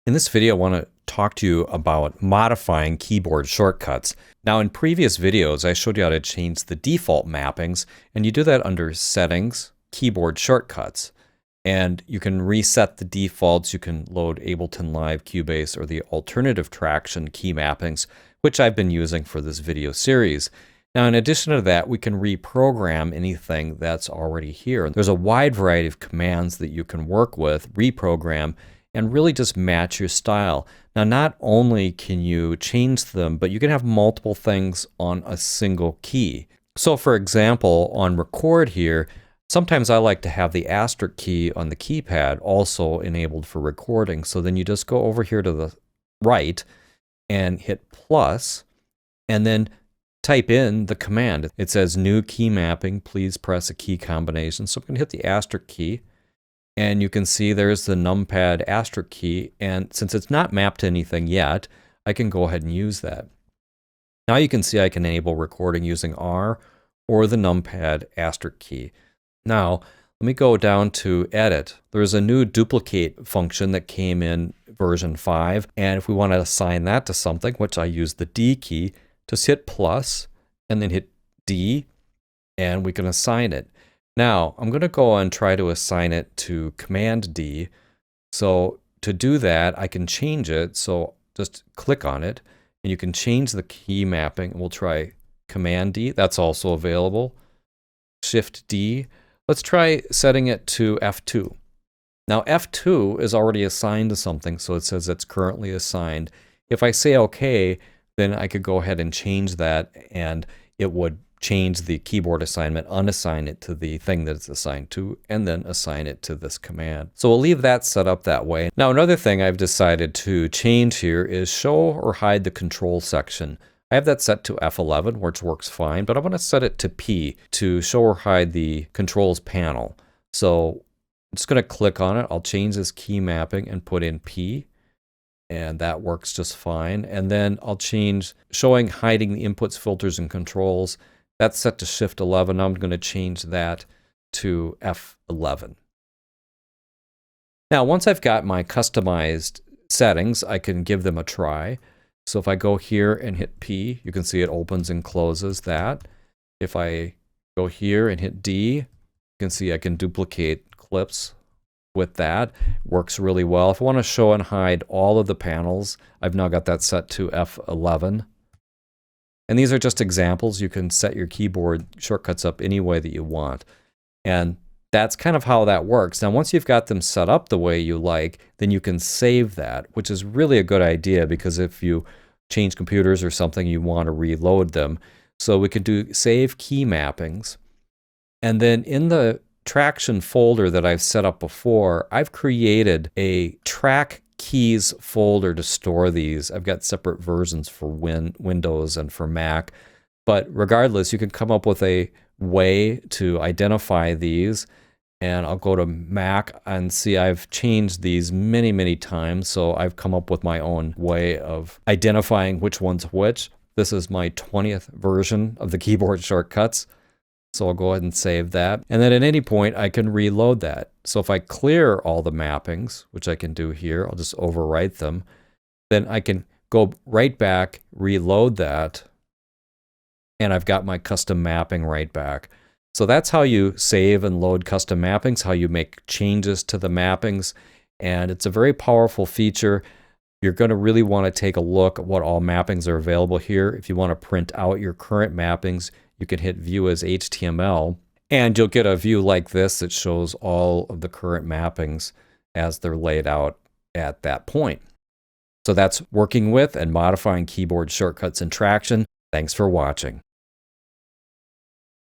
In this video, I want to talk to you about modifying keyboard shortcuts. Now, in previous videos, I showed you how to change the default mappings, and you do that under Settings, Keyboard Shortcuts. And you can reset the defaults. You can load Ableton Live, Cubase, or the alternative traction key mappings, which I've been using for this video series. Now, in addition to that, we can reprogram anything that's already here. There's a wide variety of commands that you can work with, reprogram, and really just match your style. Now, not only can you change them, but you can have multiple things on a single key. So for example, on record here, sometimes I like to have the asterisk key on the keypad also enabled for recording. So then you just go over here to the right and hit plus, and then type in the command. It says new key mapping, please press a key combination. So I'm going to hit the asterisk key. And you can see there's the numpad asterisk key, and since it's not mapped to anything yet, I can go ahead and use that. Now you can see I can enable recording using R or the numpad asterisk key. Now, let me go down to Edit. There's a new duplicate function that came in version 5, and if we want to assign that to something, which I use the D key, just hit plus, and then hit D, and we can assign it. Now, I'm going to go and try to assign it to Command D. So to do that, I can change it. So just click on it, and you can change the key mapping. We'll try Command D. That's also available. Shift D. Let's try setting it to F2. Now, F2 is already assigned to something, so it says it's currently assigned. If I say OK, then I could go ahead and change that, and it would change the keyboard assignment, unassign it to the thing that it's assigned to, and then assign it to this command. So we'll leave that set up that way. Now, another thing I've decided to change here is show or hide the control section. I have that set to F11, which works fine, but I want to set it to P to show or hide the controls panel. So I'm just going to click on it. I'll change this key mapping and put in P. And that works just fine. And then I'll change showing, hiding the inputs, filters, and controls. That's set to Shift 11. I'm going to change that to F11. Now, once I've got my customized settings, I can give them a try. So if I go here and hit P, you can see it opens and closes that. If I go here and hit D, you can see I can duplicate clips with that. Works really well. If I want to show and hide all of the panels, I've now got that set to F11. And these are just examples. You can set your keyboard shortcuts up any way that you want. And that's kind of how that works. Now, once you've got them set up the way you like, then you can save that, which is really a good idea because if you change computers or something, you want to reload them. So we can do save key mappings. And then in the traction folder that I've set up before, I've created a track keys folder to store these. I've got separate versions for Windows and for Mac, but regardless, you can come up with a way to identify these. And I'll go to Mac and see I've changed these many, many times. So I've come up with my own way of identifying which one's which. This is my 20th version of the keyboard shortcuts. So I'll go ahead and save that. And then at any point, I can reload that. So if I clear all the mappings, which I can do here, I'll just overwrite them. Then I can go right back, reload that, and I've got my custom mapping right back. So that's how you save and load custom mappings, how you make changes to the mappings. And it's a very powerful feature. You're going to really want to take a look at what all mappings are available here. If you want to print out your current mappings, you can hit View as HTML, and you'll get a view like this that shows all of the current mappings as they're laid out at that point. So that's working with and modifying keyboard shortcuts in Traction. Thanks for watching.